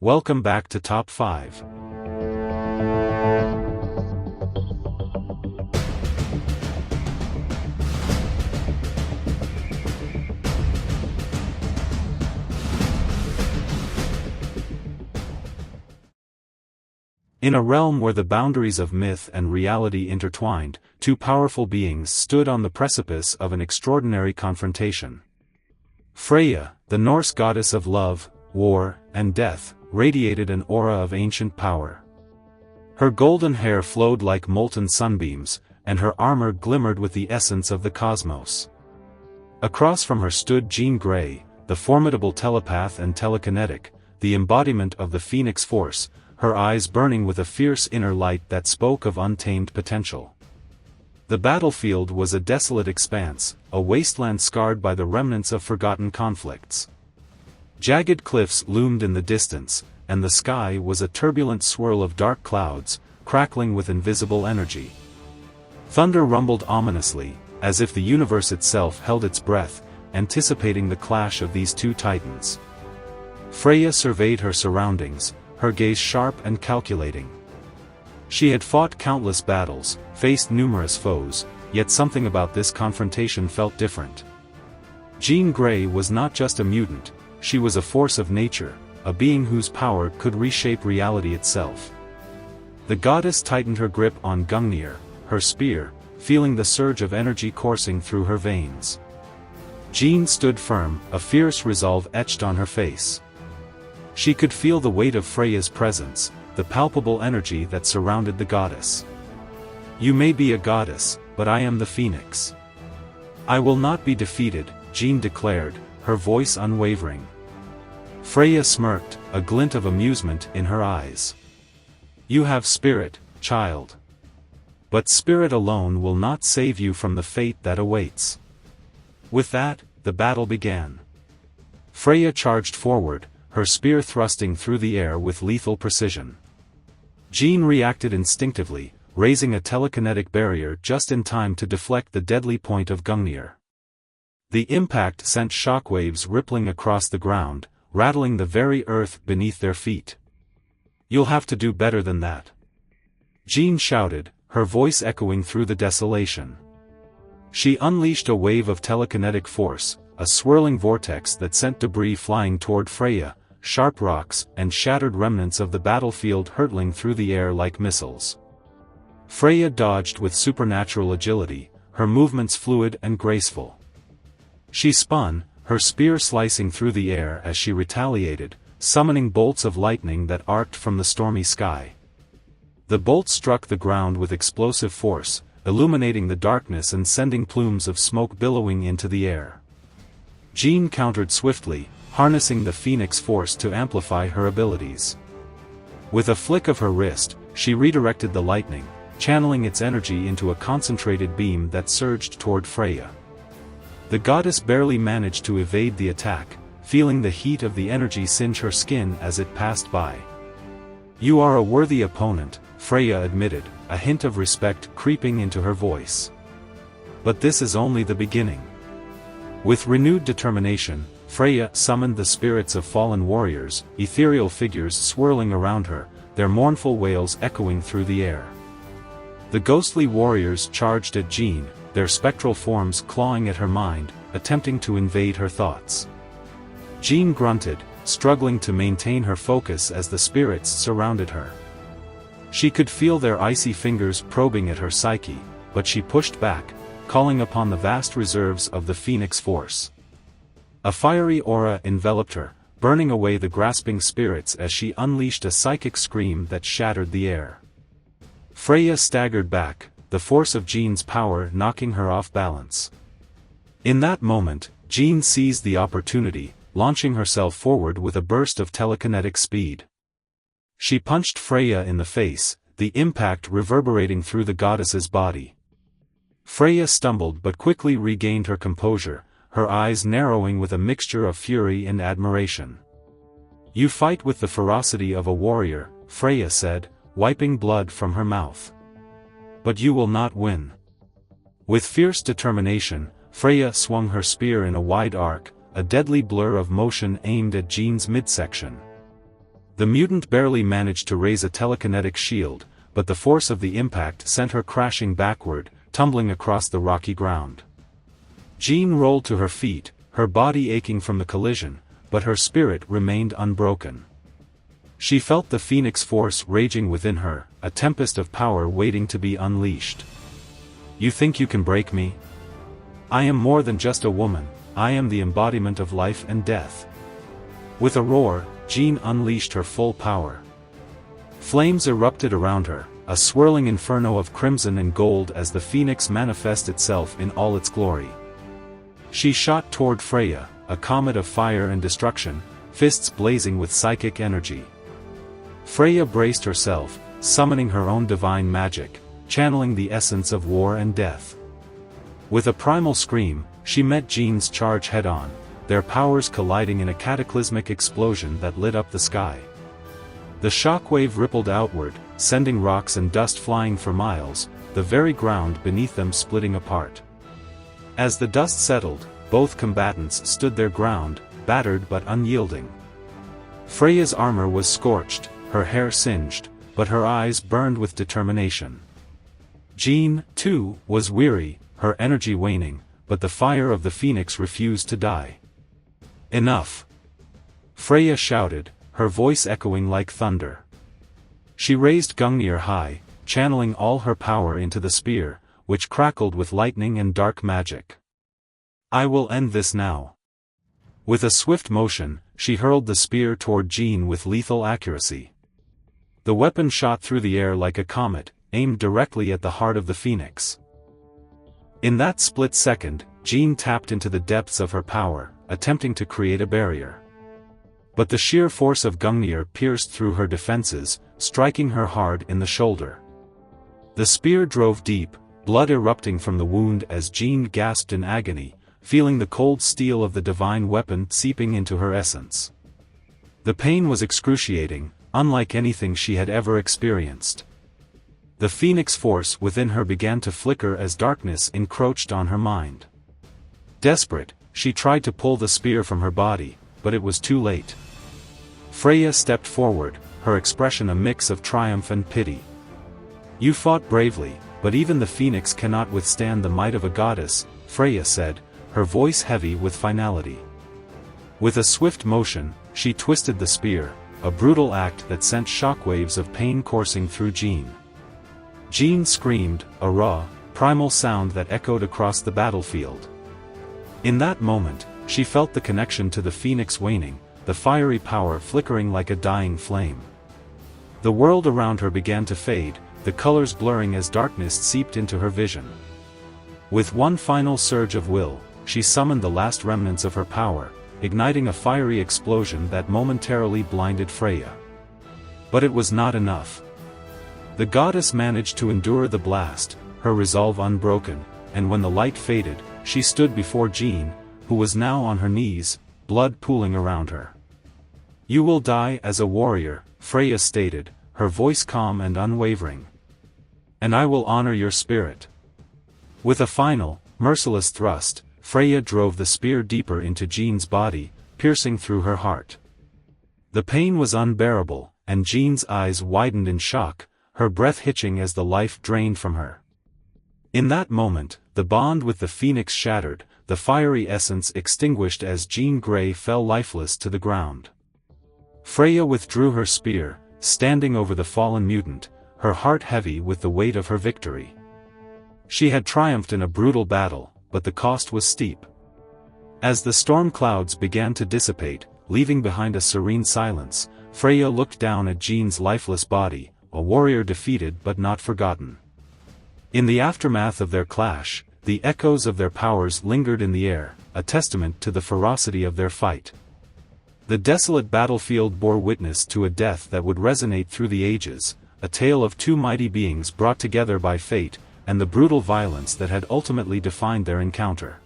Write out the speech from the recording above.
Welcome back to Top 5. In a realm where the boundaries of myth and reality intertwined, two powerful beings stood on the precipice of an extraordinary confrontation. Freya, the Norse goddess of love, war, and death, radiated an aura of ancient power. Her golden hair flowed like molten sunbeams, and her armor glimmered with the essence of the cosmos. Across from her stood Jean Grey, the formidable telepath and telekinetic, the embodiment of the Phoenix Force, her eyes burning with a fierce inner light that spoke of untamed potential. The battlefield was a desolate expanse, a wasteland scarred by the remnants of forgotten conflicts. Jagged cliffs loomed in the distance, and the sky was a turbulent swirl of dark clouds, crackling with invisible energy. Thunder rumbled ominously, as if the universe itself held its breath, anticipating the clash of these two titans. Freya surveyed her surroundings, her gaze sharp and calculating. She had fought countless battles, faced numerous foes, yet something about this confrontation felt different. Jean Grey was not just a mutant, she was a force of nature, a being whose power could reshape reality itself. The goddess tightened her grip on Gungnir, her spear, feeling the surge of energy coursing through her veins. Jean stood firm, a fierce resolve etched on her face. She could feel the weight of Freya's presence, the palpable energy that surrounded the goddess. "You may be a goddess, but I am the phoenix. I will not be defeated," Jean declared, her voice unwavering. Freya smirked, a glint of amusement in her eyes. "You have spirit, child. But spirit alone will not save you from the fate that awaits." With that, the battle began. Freya charged forward, her spear thrusting through the air with lethal precision. Jean reacted instinctively, raising a telekinetic barrier just in time to deflect the deadly point of Gungnir. The impact sent shockwaves rippling across the ground, rattling the very earth beneath their feet. "You'll have to do better than that," Jean shouted, her voice echoing through the desolation. She unleashed a wave of telekinetic force, a swirling vortex that sent debris flying toward Freya, sharp rocks and shattered remnants of the battlefield hurtling through the air like missiles. Freya dodged with supernatural agility, her movements fluid and graceful. She spun, her spear slicing through the air as she retaliated, summoning bolts of lightning that arced from the stormy sky. The bolts struck the ground with explosive force, illuminating the darkness and sending plumes of smoke billowing into the air. Jean countered swiftly, harnessing the Phoenix Force to amplify her abilities. With a flick of her wrist, she redirected the lightning, channeling its energy into a concentrated beam that surged toward Freya. The goddess barely managed to evade the attack, feeling the heat of the energy singe her skin as it passed by. "You are a worthy opponent," Freya admitted, a hint of respect creeping into her voice. "But this is only the beginning." With renewed determination, Freya summoned the spirits of fallen warriors, ethereal figures swirling around her, their mournful wails echoing through the air. The ghostly warriors charged at Jean, their spectral forms clawing at her mind, attempting to invade her thoughts. Jean grunted, struggling to maintain her focus as the spirits surrounded her. She could feel their icy fingers probing at her psyche, but she pushed back, calling upon the vast reserves of the Phoenix Force. A fiery aura enveloped her, burning away the grasping spirits as she unleashed a psychic scream that shattered the air. Freya staggered back, the force of Jean's power knocking her off balance. In that moment, Jean seized the opportunity, launching herself forward with a burst of telekinetic speed. She punched Freya in the face, the impact reverberating through the goddess's body. Freya stumbled but quickly regained her composure, her eyes narrowing with a mixture of fury and admiration. "You fight with the ferocity of a warrior," Freya said, wiping blood from her mouth. "But you will not win." With fierce determination, Freya swung her spear in a wide arc, a deadly blur of motion aimed at Jean's midsection. The mutant barely managed to raise a telekinetic shield, but the force of the impact sent her crashing backward, tumbling across the rocky ground. Jean rolled to her feet, her body aching from the collision, but her spirit remained unbroken. She felt the phoenix force raging within her, a tempest of power waiting to be unleashed. "You think you can break me? I am more than just a woman, I am the embodiment of life and death." With a roar, Jean unleashed her full power. Flames erupted around her, a swirling inferno of crimson and gold as the phoenix manifested itself in all its glory. She shot toward Freya, a comet of fire and destruction, fists blazing with psychic energy. Freya braced herself, summoning her own divine magic, channeling the essence of war and death. With a primal scream, she met Jean's charge head-on, their powers colliding in a cataclysmic explosion that lit up the sky. The shockwave rippled outward, sending rocks and dust flying for miles, the very ground beneath them splitting apart. As the dust settled, both combatants stood their ground, battered but unyielding. Freya's armor was scorched, her hair singed, but her eyes burned with determination. Jean, too, was weary, her energy waning, but the fire of the phoenix refused to die. "Enough!" Freya shouted, her voice echoing like thunder. She raised Gungnir high, channeling all her power into the spear, which crackled with lightning and dark magic. "I will end this now." With a swift motion, she hurled the spear toward Jean with lethal accuracy. The weapon shot through the air like a comet, aimed directly at the heart of the phoenix. In that split second, Jean tapped into the depths of her power, attempting to create a barrier. But the sheer force of Gungnir pierced through her defenses, striking her hard in the shoulder. The spear drove deep, blood erupting from the wound as Jean gasped in agony, feeling the cold steel of the divine weapon seeping into her essence. The pain was excruciating, unlike anything she had ever experienced. The phoenix force within her began to flicker as darkness encroached on her mind. Desperate, she tried to pull the spear from her body, but it was too late. Freya stepped forward, her expression a mix of triumph and pity. "You fought bravely, but even the phoenix cannot withstand the might of a goddess," Freya said, her voice heavy with finality. With a swift motion, she twisted the spear, a brutal act that sent shockwaves of pain coursing through Jean. Jean screamed, a raw, primal sound that echoed across the battlefield. In that moment, she felt the connection to the phoenix waning, the fiery power flickering like a dying flame. The world around her began to fade, the colors blurring as darkness seeped into her vision. With one final surge of will, she summoned the last remnants of her power, igniting a fiery explosion that momentarily blinded Freya. But it was not enough. The goddess managed to endure the blast, her resolve unbroken, and when the light faded, she stood before Jean, who was now on her knees, blood pooling around her. "You will die as a warrior," Freya stated, her voice calm and unwavering. "And I will honor your spirit." With a final, merciless thrust, Freya drove the spear deeper into Jean's body, piercing through her heart. The pain was unbearable, and Jean's eyes widened in shock, her breath hitching as the life drained from her. In that moment, the bond with the phoenix shattered, the fiery essence extinguished as Jean Grey fell lifeless to the ground. Freya withdrew her spear, standing over the fallen mutant, her heart heavy with the weight of her victory. She had triumphed in a brutal battle, but the cost was steep. As the storm clouds began to dissipate, leaving behind a serene silence, Freya looked down at Jean's lifeless body, a warrior defeated but not forgotten. In the aftermath of their clash, the echoes of their powers lingered in the air, a testament to the ferocity of their fight. The desolate battlefield bore witness to a death that would resonate through the ages, a tale of two mighty beings brought together by fate, and the brutal violence that had ultimately defined their encounter.